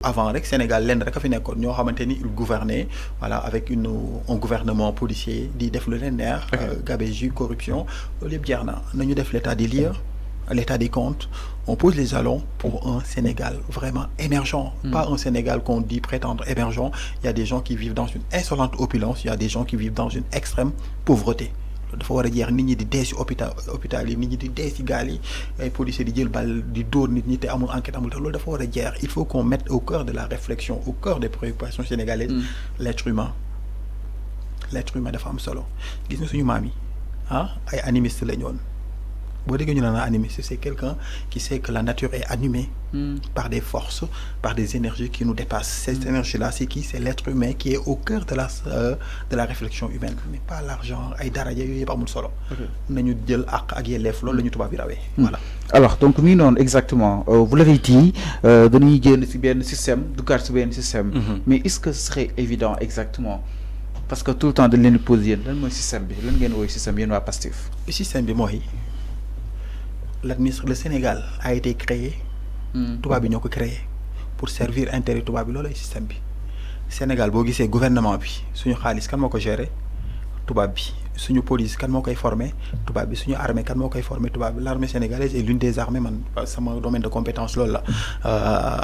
avant rek Sénégal lenn rek a fi nekkoon ñoo xamante ni il gouvernait voilà avec un gouvernement policier di def lu leen neex gabegie corruption loolu yëpp jeex na nañu def l'état des lieux l'état des comptes on pose les jalons pour un Sénégal vraiment émergent pas un Sénégal qu'on dit prétendre émergent il y a des gens qui vivent dans une insolente opulence il y a des gens qui vivent dans une extrême pauvreté dafa war a jeex nit ñi di dee ci hôpital yi nit ñi di dee ci gaal yi ay policiers di jël bal di dóor nit ñi te amul enquête amul te loolu dafa war a jeex il faut qu'on mette au cœur de la réflexion au cœur des préoccupations sénégalaises l'être humain dafa am solo gis nga suñu maam yi ay animistes la ñoon boo déggee ñu naan animiste c'est quelqu'un qui sait que la nature est animée par des forces par des énergies qui nous dépassent cette énergie-là c'est qui c'est l'être humain qui est au cœur de la réflexion humaine mais pas l'argent ay daraja yooyu yëpp amul solo nañu jël ak yelleef loolu la ñu tubaab bi rawee voilà alors donc mi noonu exactement vous l'avez dit dañuy génn ci benn système duggaat ci benn système mais est-ce que ce serait évident exactement parce que tout le temps dañ leen di poser yéen lan mooy système bi lan ngeen wooy système yéen waa Pastef système bi mooy le Sénégal a été créé tubaab bi ñoo ko créé pour servir intérêt tubaab bi loolu ay système bi Sénégal boo gisee gouvernement bi suñu xaalis kan moo ko gérer tubaab bi suñu police kan moo koy formé tubaab bi suñu armée kan moo koy formé tubaab bi l'armée sénégalaise est l'une des armées man sama domaine de compétence loolu la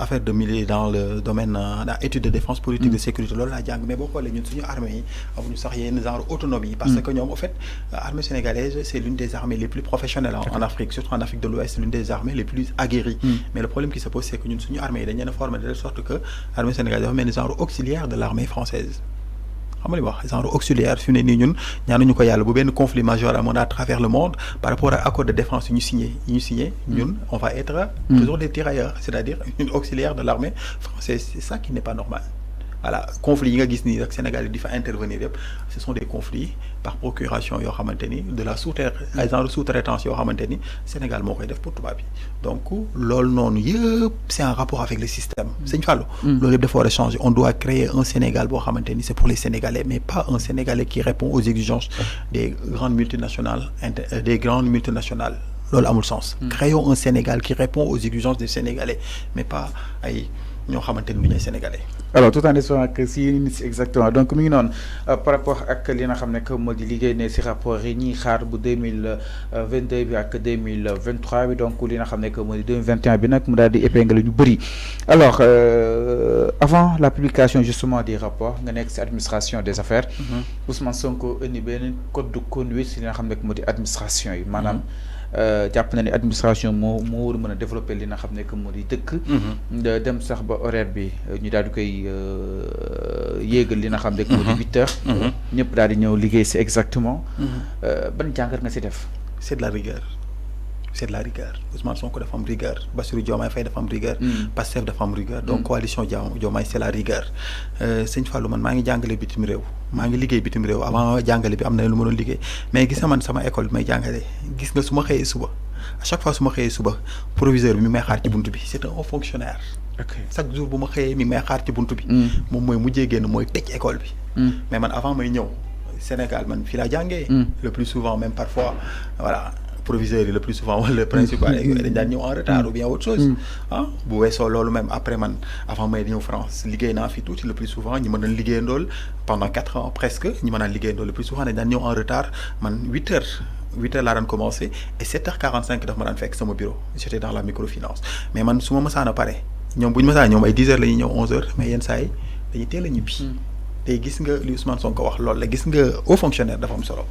affaire de milieu dans le domaine étude de défense politique de sécurité loolu laa jàng mais boo xoolee ñun suñu armée yi amuñu sax yenn genre autonomie parce que ñoom en fait armée sénégalaise c'est l'une des armées les plus professionnelles en Afrique surtout en Afrique de l'Ouest c'est l'une des armées les plus aguerries mais le problème qui se pose c'est que ñun suñu armée yi dañ leen a formé de telle sorte que armée sénégalaise dafa mel ni genre auxiliaire de l'armée française xam nga li wax genre auxiliaire fi mu ne nii ñun ñaanuñu ko yàlla bu benn conflit majeur amoon à travers le monde par rapport à accord de défense yi ñu signé ñun on va être toujours des tirailleurs c'est-à-dire une auxiliaire de l'armée française c'est ça qui n'est pas normal voilà conflit yi nga gis nii rek Sénégal yi di fa intervenir yëpp ce sont des conflits par procuration yoo xamante ni de la sous-traitance yoo xamante ni Sénégal moo koy def pour tubaab bi donc loolu noonu yëpp c'est en rapport avec le système Sëñ Fallou loolu yëpp dafa war a changer on doit créer un Sénégal boo xamante ni c'est pour les Sénégalais mais pas un Sénégalais qui répond aux exigences des grandes multinationales loolu amul sens créons un Sénégal qui répond aux exigences des Sénégalais mais pas ay ñoo xamante ni du ñuy Sénégalais. alors tout en espérant que si exactement donc mi ngi noonu par rapport ak li nga xam ne que moo di liggéey ne si rapport yi ñuy xaar bu 2022 bi ak 2023 bi donc li nga xam ne que moo di 2021 bi nag mu daal di épingle ñu bëri alors avant la publication justement des rapports nga nekk si administration des affaires Ousmane Sonko indi benn code de conduite si li nga xam ne que moo di administration yi maanaam jàpp na ni administration moo war a mën a développer li nga xam ne que moo di dëkk dem sax ba horaire bi ñu daal di koy yéegal li nga xam ne que moo di 8 heures ñëpp daal di ñëw liggéey si exactement ban jàngat nga si def c'est de la rigueur Ousmane Sonko dafa am rigueur Bassirou Diomaye Faye dafa am rigueur Pastef dafa am rigueur donc coalition Diomaye c'est la rigueur Sëñ Fallou man maa ngi jàngale bitim réew maa ngi liggéey bitim réew avant jàngale bi am na lu ma doon liggéey mais gis nga man sama école bi may jàngale gis nga su ma xëyee suba à chaque fois su ma xëyee suba proviseur bi mi may xaar ci buntu bi c'est un haut fonctionnaire chaque jour bu ma xëyee mi may xaar ci buntu bi moom mooy mujjee génn mooy tëj école bi mais man avant may ñëw Sénégal man fii laa jàngee le plus souvent même parfois voilà proviseur yi le plus souvent wala le principal dañ daan ñëw en retard ou bien autre chose bu weesoo loolu même après man avant may ñëw France liggéey naa fi tuuti le plus souvent ñi mën a liggéeyandool pendant 4 ans presque ñi mën a liggéeyandool le plus souvent dañ daan ñëw en retard man 8 heures laa daan commencé et 7h45 daf ma daan fekk sama bureau j'étais dans la microfinance mais man su ma mësaan a pare ñoom bu ñu mësaan ñoom ay 10 heures la ñuy ñëw 11 heures mais yenn saa yi dañuy teel a ñibbi tey gis nga li Ousmane Sonko wax loolu la gis nga haut fonctionnaire dafa am solo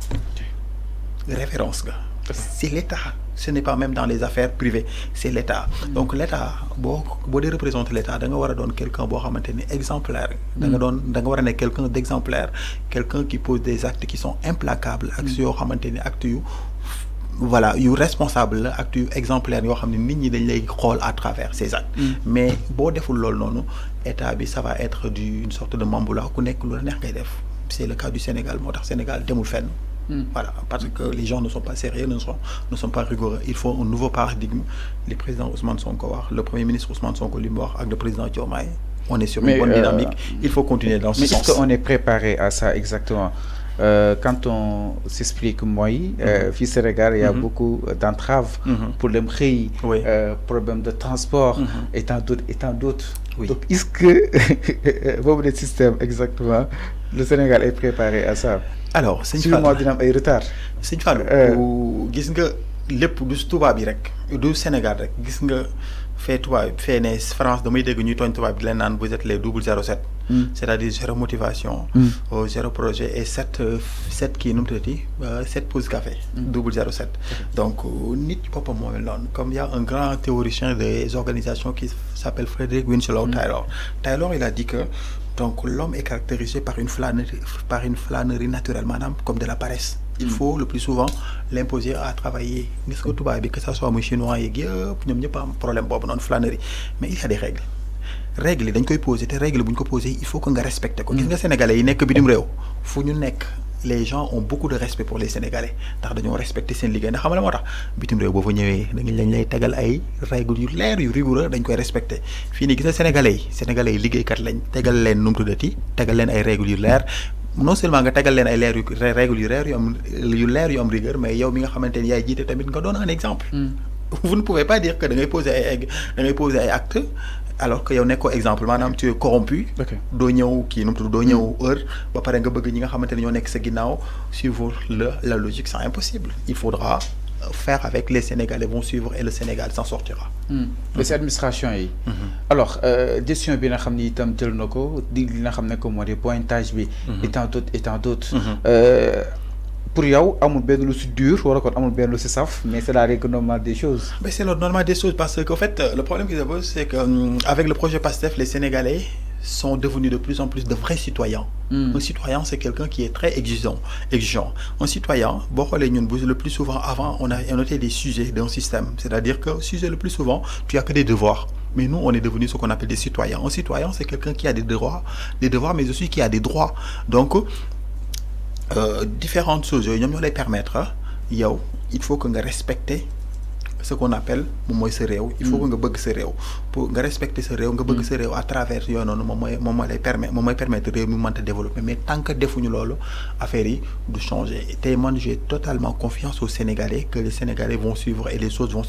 référence nga c'est l'État ce n'est pas même dans les affaires privées c'est l'État donc l'État boo dee représenter l'État da nga war a doon quelqu'un boo xamante ni exemplaire da nga war a nekk quelqu'un d'exemplaire quelqu'un qui pose des actes qui sont implacables actes yoo xamante ni actes yu voilà yu responsable la actes yu exemplaire yoo xam ne nit ñi dañ lay xool à travers ces actes mais boo deful loolu noonu État bi ça va être une sorte de mamboula ku nekk lu la neex ngay def c'est le cas du Sénégal moo tax Sénégal demul fenn voilà parce que les gens ne sont pas sérieux ne sont pas rigoureux il faut un nouveau paradigme le président Ousmane Sonko wax le premier ministre Ousmane Sonko li mu wax ak le président Diomaye on est sur une bonne dynamique il faut continuer dans ce sens. Mais est-ce qu'on est préparé à ça exactement quand on s'explique mooy fii Sénégal il y a beaucoup d'entraves pour dem xëy problème de transport et tant d'autres Oui. Donc, est-ce que boobu de système exactement le Sénégal est préparé à ça? Alors sëñ sûrement Fallou dina am ay retard. sëñ Fallou gis nga lépp du tubaab bi rek du Sénégal rek gis nga fee tubaab fee ne France damay dégg ñuy tooñ tubaab bi di leen naan vous êtes les 007. C'est-à-dire zéro motivation. Zéro projet et 7 kii nu mu tuddati 7 pauses café. 007. Donc nit ci boppam moo mel noonu comme il y a un grand théoricien des organisations qui s'appelle Frederick Winslow Taylor. Taylor il a dit que donc l'homme est caractérisé par une flânerie naturelle maanaam comme de la paresse. Il faut le plus souvent l'imposer à travailler gis nga tubaab bi que ça soit muy chinois yeeg yëpp ñoom ñëpp am problème boobu noonu flânerie mais il y a des règles yi dañ koy poser te règle bu ñu ko poser il faut que nga respecter ko. gis nga sénégalais yi nekk bitim réew fu ñu nekk les gens ont beaucoup de respect pour les sénégalais ndax dañoo respecter seen liggéey ndax xam nga moo tax bitim réew boo fa ñëwee dañ lay tegal ay règles yu leer yu rigoureux dañ koy respecter fii nii gis nga sénégalais yi liggéeykat lañ tegal leen nu mu tuddati tegal leen ay règles yu leer. Non seulement nga tegal leen ay règles yu leer yu am rigueur mais yow mi nga xamante ni yaay jiite tamit nga doon un exemple. Vous ne pouvez pas dire que da ngay poser ay actes alors que yow nekkoo exemple maanaam tu es corrompu. doo ñëw kii nu mu tudd doo ñëw heure ba pare nga bëgg ñi nga xamante ne ñoo nekk sa ginnaaw suivre la logique c'est impossible il faudra faire avec les Sénégalais vont suivre et le Sénégal s'en sortira. Les administrations yi. Alors gestion bi nga xam ni itam jël na ko di li nga xam ne que moo di pointage bi. et tant d'autres. Pour yow amul benn lu si dur wala kon amul benn lu si saf mais c'est la règle normale des choses. Mais c'est le normal des choses parce qu'en fait le problème qui se pose c'est que avec le projet PASTEF les Sénégalais sont devenus de plus en plus de vrais citoyens. Un citoyen c'est quelqu'un qui est très exigeant. Un citoyen boo xoolee ñun le plus souvent avant on était des sujets d'un système c'est-à-dire que sujet le plus souvent tu as que des devoirs. Mais nous on est devenus ce qu'on appelle des citoyens. Un citoyen c'est quelqu'un qui a des devoirs mais aussi qui a des droits. Donc différentes choses yooyu ñoom ñoo lay permettre yow il faut que nga respecter ce qu'on appelle moom mooy sa réew. Il faut que nga bëgg sa réew pour nga respecter sa réew nga bëgg sa réew à travers yooyu noonu moom mooy permettre réew mi mënta développer mais tant que defuñu loolu affaire yi du changer tey man j'ai totalement confiance aux Sénégalais que les Sénégalais vont suivre et les choses vont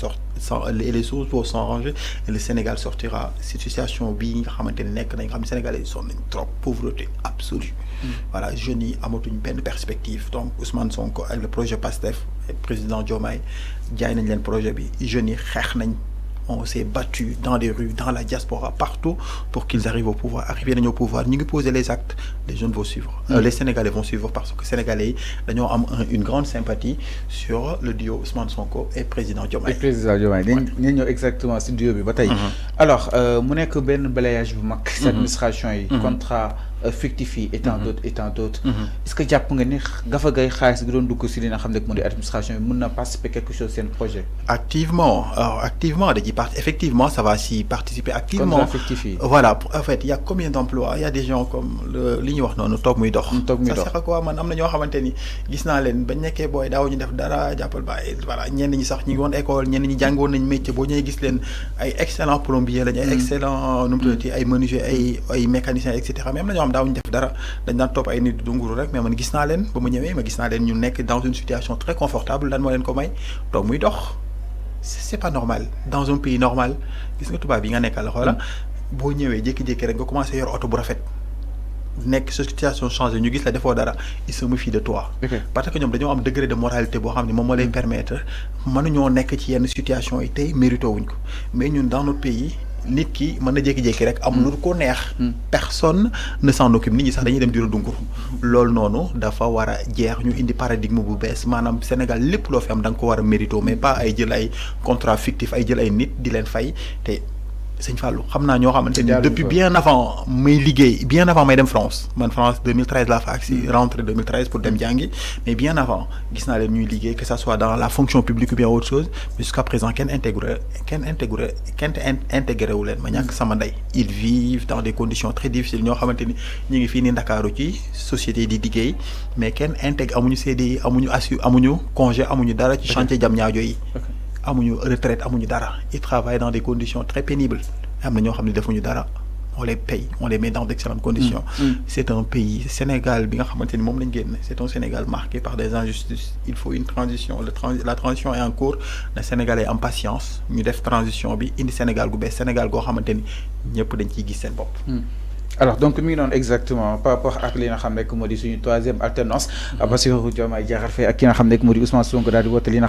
s'arranger et le Sénégal sortira cette situation bii nga xamante ne nekk nañ nga xam ne Sénégalais yi sonn nañ trop pauvreté absolue. Voilà jeunes yi amatuñ benn perspective donc Ousmane Sonko avec le projet PASTEF président Diomaye jaay nañ leen projet bi jeunes yi xeex nañ on s'est battu dans les rues dans la diaspora partout pour qu'ils arrivent au pouvoir arriver nañu au pouvoir ñu ngi poser les actes les jeunes vont suivre les Sénégalais vont suivre parce que Sénégalais yi dañoo am une grande sympathie sur le duo Ousmane Sonko et président Diomaye. dañ ñëw exactement si duo bi ba tey. Alors mu nekk benn balayage bu mag. ci administration yi. contrat fictif yi et tant d'autres. Est-ce que jàpp nga ni gafa gay xaalis gi doon dugg si li nga xam ne moo di administration bi mën na participer quelque chose seen projet. Activement dañuy effectivement ça va s'y participer activement. Contrat fictif yi. Voilà en fait il y a combien d'emplois il y a des gens comme li ñuy wax noonu toog muy dox. ça sert à quoi man am na ñoo xamante ni gis naa leen bañ nekkee booy daaw ñu def dara jàppal bàyyi voilà ñenn ñi sax ñu ngi woon école ñenn ñi jàngoon nañ métier boo ñëwee gis leen ay excellents plombiers lañ ay excellents nu mu tuddati ay menuisiers ay mécaniciens et cetera mais am na ñoo xam daaw ñu def dara dañ daan topp ay nit du nguru rek mais man gis naa leen ba ma ñëwee ma gis naa leen ñu nekk dans une situation très confortable lan moo leen ko may toog muy dox c'est pas normal dans un pays normal gis nga tubaab yi nga nekkal xoola boo ñëwee jékki-jékki rek nga commencé yor oto bu rafet nekk sa situation changé ñu gis la defoo dara il se méfie de toi. Parce que ñoom dañoo am degré de moralité boo xam ne moom moo lay permettre mënuñoo nekk ci yenn situation yi tey mérito wuñ ko mais ñun dans notre pays nit ki mën na jékki-jékki rek am lu ko neex. personne ne s'en occupe nit ñi sax dañuy dem di dungur loolu noonu dafa war a jeex ñu indi paradigme bu bees maanaam Sénégal lépp loo fi am da nga ko war a mérito mais pas ay jël ay contrat fictif ay jël ay nit di leen fay te. Sëñ Fallou xam naa ñoo xamante ni depuis bien avant may liggéey bien avant may dem France man France 2013 laa fa agsi rentrée 2013 pour dem jàngi mais bien avant gis naa leen ñuy liggéey que ça soit dans la fonction publique ou bien autre chose mais jusqu'à présent kenn intégré wu leen ma ñàkk sama ndey ils vivent dans des conditions très difficiles ñoo xamante ni ñu ngi fii ni Ndakaaru ci société di liggéey mais kenn intègre amuñu CDI amuñu congé amuñu dara ci chantier Diamniadio yi amuñu retraite amuñu dara ils travaillent dans des conditions très pénibles am na ñoo xam ne defuñu dara on les paye, on les met dans d'excellentes conditions. C'est un pays, Sénégal, c'est un Sénégal marqué par des injustices. Il faut une transition. La transition est en cours. Le Sénégal est en patience. Nous devons transition. Indi Sénégal, Sénégal, alors donc mi ngi noonu exactement par rapport ak li nga xam ne moo di suñu troisième alternance Bassirou Diomaye Diakhar Faye ak ki nga xam ne moo di Ousmane Sonko daal di woote li nga